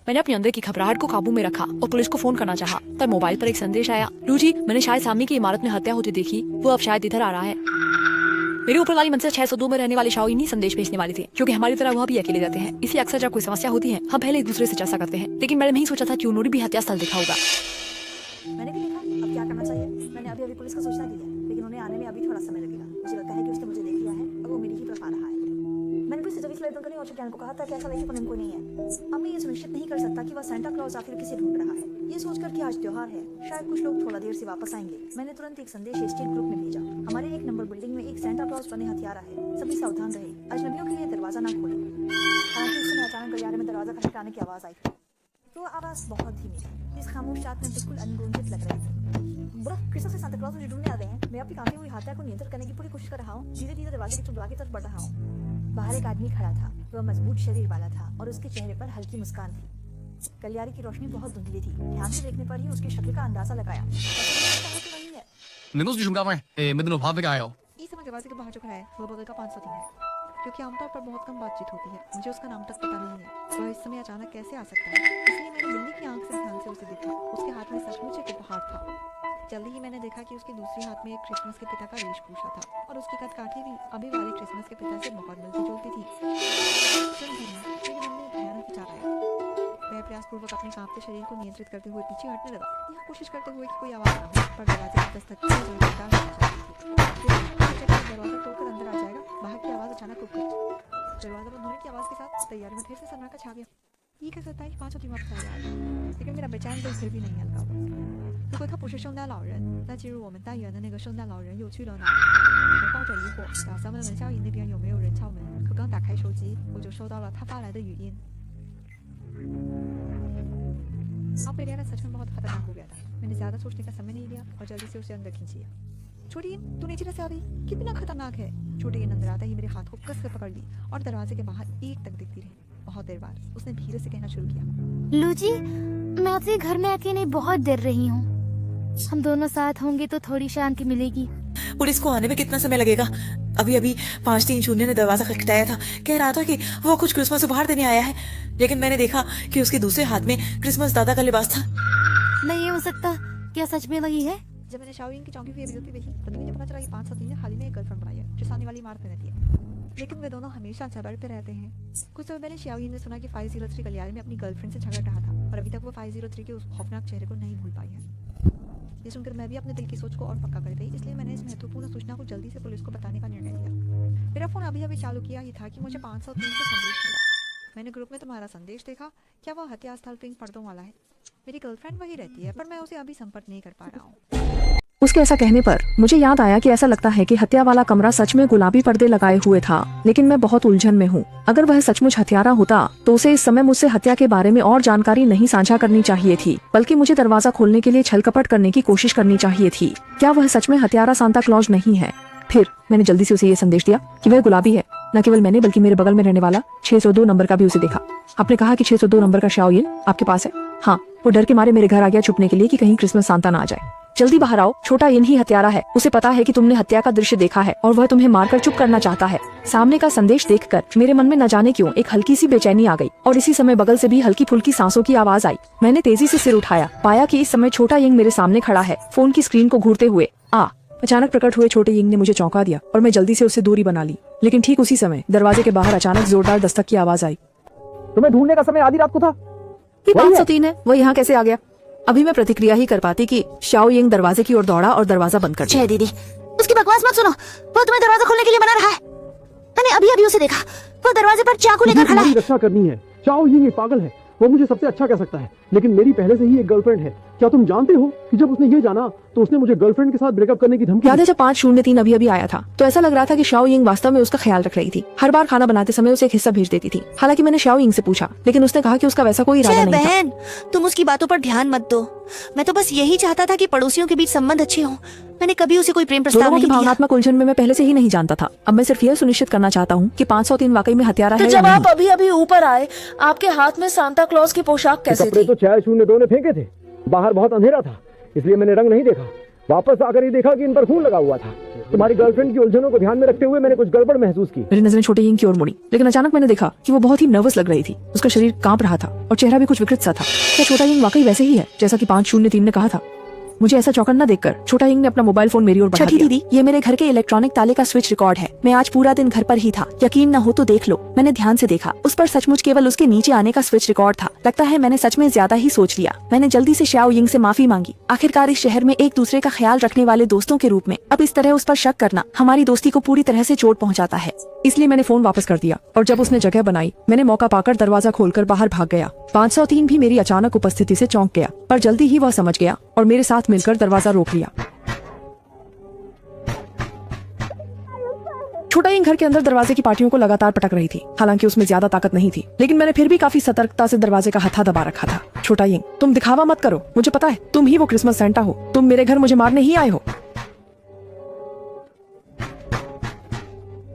मैंने अपने अंदर की घबराहट को काबू में रखा और पुलिस को फोन करना चाहा। तब मोबाइल पर एक संदेश आया, लूजी मैंने शायद सामने की इमारत में हत्या होती देखी, वो अब शायद इधर आ रहा है। मेरी ऊपर वाली मंजिल 602 में रहने वाले शाओयिन संदेश भेजने वाली थी, क्योंकि हमारी तरह वह भी अकेले रहते हैं। इसलिए अक्सर जब कोई समस्या होती है हम पहले एक दूसरे से चर्चा करते हैं। लेकिन मैंने नहीं सोचा था कि उन्होंने भी हत्या स्थल देखा होगा। मैंने भी देखा, अब क्या करना चाहिए। मैंने अभी पुलिस को सूचना दी है, लेकिन उन्हें आने में अभी थोड़ा समय लगेगा। मुझे लगता है कि उसने मुझे देख लिया है और वो मेरी ही तरफ आ रहा है। मैंने पुलिस से जब इसलिए करने और ज्ञान को कहा था कि ऐसा लड़की पर कोई नहीं है। अब मैं ये सुनिश्चित नहीं कर सकता कि वह सेंटा क्लॉज आखिर किसे ढूंढ रहा है। ये सोचकर कि आज त्योहार है, शायद कुछ लोग थोड़ा देर से वापस आएंगे, मैंने तुरंत एक संदेश स्टील ग्रुप में भेजा। हमारे एक नंबर बिल्डिंग में एक सेंटा क्लॉज बने हथियारा है, सभी सावधान रहे, अजनबियों के लिए दरवाजा ना खोले। हालांकि उस समय अचानक गलियारे में दरवाजा खटखटाने की आवाज आई थी। तो आवाज बहुत धीमी थी, इस खामोश रात में बिल्कुल अनगुंजित लग रही थी। बुरा क्रिसमस से सांता क्लॉज मुझे ढूंढने आ गए हैं। मैं अपनी कांपती हुई हत्या को नियंत्रित करने की पूरी कोशिश कर रहा हूँ। धीरे धीरे दरवाजे की चुपड़ा की तरफ बढ़ रहा हूँ। बाहर एक आदमी खड़ा था, वह मजबूत शरीर वाला था और उसके चेहरे पर हल्की मुस्कान थी। गलियारे की रोशनी बहुत धुंधली थी, ध्यान से देखने पर ही उसकी शक्ल का अंदाजा लगाया।你都是中间位，没得弄怕被干哟。 इस समय दरवाजे के बाहर जो खड़ा है वह बगल का 503 है, क्योंकि आमतौर पर बहुत कम बातचीत होती है। मुझे उसका नाम तक पता नहीं है। वह इस समय अचानक कैसे आ सकता है, इसलिए मैंने बिल्ली की आंख से ध्यान से उसे देखा। उसके हाथ में सचमुच एक उपहार था। जल्दी ही मैंने देखा कि उसके दूसरे हाथ में एक क्रिसमस के पिता का वेशभूषा था और उसकी कदकाठी भी अभी वाले क्रिसमस के पिता से बहुत मिलती जुलती थी। मेरे मन में भयानक विचार आया। मैं प्रयासपूर्वक अपने कांपते शरीर को नियंत्रित करते हुए पीछे हटने लगा, यह कोशिश करते हुए कि कोई आवाज ना हो। पर दरवाजे की दस्तक से जोरदार होनी चाहिए थी। दरवाजा तोड़कर अंदर आ जाएगा। बाहर की आवाज अचानक रुक गई। दरवाजा बंद होने की आवाज के साथ तैयारी में फिर से सन्नाटा छा गया। ये कह सकता है कि 5 वापस आ जाएगा, लेकिन मेरा बेचैन दिल फिर भी नहीं हल्का हुआ। 如果他不是圣诞老人，那进入我们单元的那个圣诞老人又去了哪？我抱着疑惑，打算问问肖颖那边有没有人敲门。可刚打开手机，我就收到了他发来的语音。अब मेरा सच में बहुत खतरनाक हो गया था। मैंने ज्यादा सोचने का समय नहीं लिया और जल्दी से उसे अंदर खींच लिया। छोटी तू नीचे से आ रही, कितना खतरनाक है। छोटी अंदर आता ही मेरे हाथ को कस कर पकड़ ली और दरवाजे के बाहर एक तक दिखती रही। बहुत देर बाद उसने धीरे से कहना शुरू किया, लूजी मैं आपसे घर में अकेले बहुत डर रही हूँ। हम दोनों साथ होंगे तो थोड़ी शांति मिलेगी। पुलिस को आने में कितना समय लगेगा? अभी अभी 530 ने दरवाजा खटखटाया था, कह रहा था कि वो कुछ क्रिसमस उपहार देने आया है, लेकिन मैंने देखा कि उसके दूसरे हाथ में क्रिसमस दादा का लिबास था। नहीं हो सकता, क्या सच में लगी है? जब मैंने शाओयिन की चौंकी हुई अभिव्यक्ति देखी तभी मुझे पता चला कि 503 ने हाल ही में एक गर्लफ्रेंड बनाई है जो सामने वाली इमारत में रहती है, लेकिन वे दोनों हमेशा झगड़ पे रहते हैं। कुछ समय पहले शाओयिन ने सुना कि 503 गलियारे में अपनी गर्लफ्रेंड से झगड़ रहा था और अभी तक वो 503 के उस खौफनाक चेहरे को नहीं भूल पाई है। ये सुनकर मैं भी अपने दिल की सोच को और पक्का कर गई, इसलिए मैंने इस महत्वपूर्ण सूचना को जल्दी से पुलिस को बताने का निर्णय लिया। मेरा फोन अभी अभी चालू किया ही था कि मुझे 503 से संदेश मिला। मैंने ग्रुप में तुम्हारा संदेश देखा, क्या वह हत्या स्थल पिंक पर्दों वाला है? मेरी गर्लफ्रेंड वही रहती है, पर मैं उसे अभी संपर्क नहीं कर पा रहा हूँ। उसके ऐसा कहने पर मुझे याद आया कि ऐसा लगता है कि हत्या वाला कमरा सच में गुलाबी पर्दे लगाए हुए था, लेकिन मैं बहुत उलझन में हूँ। अगर वह सचमुच हत्यारा होता तो उसे इस समय मुझसे हत्या के बारे में और जानकारी नहीं साझा करनी चाहिए थी, बल्कि मुझे दरवाजा खोलने के लिए छल कपट करने की कोशिश करनी चाहिए थी। क्या वह सच में हत्यारा सांता क्लॉज नहीं है? फिर मैंने जल्दी से उसे ये संदेश दिया कि वह गुलाबी है। न केवल मैंने बल्कि मेरे बगल में रहने वाला 602 नंबर का भी उसे देखा। आपने कहा कि 602 नंबर का शाओयिन आपके पास है? हाँ, वो डर के मारे मेरे घर आ गया छुपने के लिए कि कहीं क्रिसमस सांता ना आ जाए। जल्दी बाहर आओ, छोटा यिन ही हत्यारा है। उसे पता है कि तुमने हत्या का दृश्य देखा है और वह तुम्हें मारकर चुप करना चाहता है। सामने का संदेश देखकर मेरे मन में न जाने क्यों एक हल्की सी बेचैनी आ गई और इसी समय बगल से भी हल्की फुल्की सांसों की आवाज आई। मैंने तेजी से सिर उठाया, पाया कि इस समय छोटा यिंग मेरे सामने खड़ा है, फोन की स्क्रीन को घूरते हुए। अचानक प्रकट हुए छोटे यिंग ने मुझे चौंका दिया और मैं जल्दी से उससे दूरी बना ली। लेकिन ठीक उसी समय दरवाजे के बाहर अचानक जोरदार दस्तक की आवाज आई। तुम्हें ढूंढने का समय आधी रात को था। ये 503 है, वो यहाँ कैसे आ गया? अभी मैं प्रतिक्रिया ही कर पाती कि शाओयिंग दरवाजे की ओर दौड़ा और दरवाजा बंद कर दिया। दीदी उसकी बकवास मत सुनो, वो तुम्हें दरवाजा खोलने के लिए मना रहा है। मैंने अभी अभी उसे देखा, वो दरवाजे पर चाकू लेकर खड़ा है। रक्षा करनी है, शाओयिंग पागल है, वो मुझे सबसे अच्छा कह सकता है, लेकिन मेरी पहले से ही एक गर्लफ्रेंड है। क्या तुम जानते हो कि जब उसने ये जाना तो उसने मुझे गर्लफ्रेंड के साथ ब्रेकअप करने की धमकी। याद है जब 503 अभी अभी आया था तो ऐसा लग रहा था कि शाओयिंग वास्तव में उसका ख्याल रख रही थी। हर बार खाना बनाते समय उसे एक हिस्सा भेज देती थी। हालांकि मैंने शाओयिंग से पूछा, लेकिन उसने कहा कि उसका वैसा कोई इरादा नहीं था। बहन, तुम उसकी बातों पर ध्यान मत दो। मैं तो बस यही चाहता था कि पड़ोसियों के बीच संबंध अच्छे हों। मैंने कभी उसे कोई प्रेम प्रस्ताव नहीं दिया। भावनात्मक उलझन में मैं पहले से ही नहीं जानता था। अब मैं सिर्फ यह सुनिश्चित करना चाहता हूँ कि 503 वाकई में हत्यारा है। जब आप अभी अभी ऊपर आए, आपके हाथ में सांता क्लॉज की पोशाक कैसे थी? तो 602 ने फेंके थे। बाहर बहुत अंधेरा था, इसलिए मैंने रंग नहीं देखा। वापस आकर ये देखा कि इन पर खून लगा हुआ था। तुम्हारी गर्लफ्रेंड की उलझनों को ध्यान में रखते हुए मैंने कुछ गड़बड़ महसूस की। मेरी नजरें छोटे यिंग की ओर मुड़ी, लेकिन अचानक मैंने देखा कि वो बहुत ही नर्वस लग रही थी। उसका शरीर कांप रहा था और चेहरा भी कुछ विकृत सा था। क्या छोटा यिंग वाकई वैसे ही है जैसा कि 503 ने कहा था? मुझे ऐसा चौंकना देखकर छोटा यिंग ने अपना मोबाइल फोन मेरी ओर बढ़ा दिया। दीदी, ये मेरे घर के इलेक्ट्रॉनिक ताले का स्विच रिकॉर्ड है। मैं आज पूरा दिन घर पर ही था, यकीन न हो तो देख लो। मैंने ध्यान से देखा, उस पर सचमुच केवल उसके नीचे आने का स्विच रिकॉर्ड था। लगता है मैंने सच में ज्यादा ही सोच लिया। मैंने जल्दी से शाओ यिंग से माफी मांगी। आखिरकार इस शहर में एक दूसरे का ख्याल रखने वाले दोस्तों के रूप में अब इस तरह उस पर शक करना हमारी दोस्ती को पूरी तरह से चोट पहुँचाता है। इसलिए मैंने फोन वापस कर दिया और जब उसने जगह बनाई, मैंने मौका पाकर दरवाजा खोलकर बाहर भाग गया। 503 भी मेरी अचानक उपस्थिति से चौंक गया, पर जल्दी ही वह समझ गया और मेरे साथ मिलकर दरवाजा रोक लिया। छोटा यिंग घर के अंदर दरवाजे की पार्टियों को लगातार पटक रही थी। हालांकि उसमें ज्यादा ताकत नहीं थी, लेकिन मैंने फिर भी काफी सतर्कता से दरवाजे का हत्था दबा रखा था। छोटा यिंग, तुम दिखावा मत करो। मुझे पता है तुम ही वो क्रिसमस सेंटा हो। तुम मेरे घर मुझे मारने ही आए हो।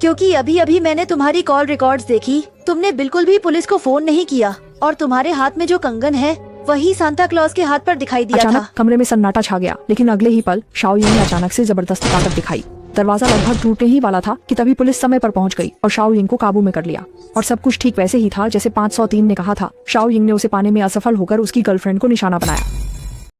क्योंकि अभी अभी मैंने तुम्हारी कॉल रिकॉर्ड्स देखी। तुमने बिल्कुल भी पुलिस को फोन नहीं किया और तुम्हारे हाथ में जो कंगन है वही सांता क्लॉज के हाथ पर दिखाई दिया अचानक था। कमरे में सन्नाटा छा गया, लेकिन अगले ही पल शाओ यिंग ने अचानक से जबरदस्त ताकत दिखाई। दरवाजा लगभग टूटने ही वाला था कि तभी पुलिस समय पर पहुंच गई और शाओ यिंग को काबू में कर लिया। और सब कुछ ठीक वैसे ही था जैसे 503 ने कहा था। शाओ यिंग ने उसे पाने में असफल होकर उसकी गर्लफ्रेंड को निशाना बनाया।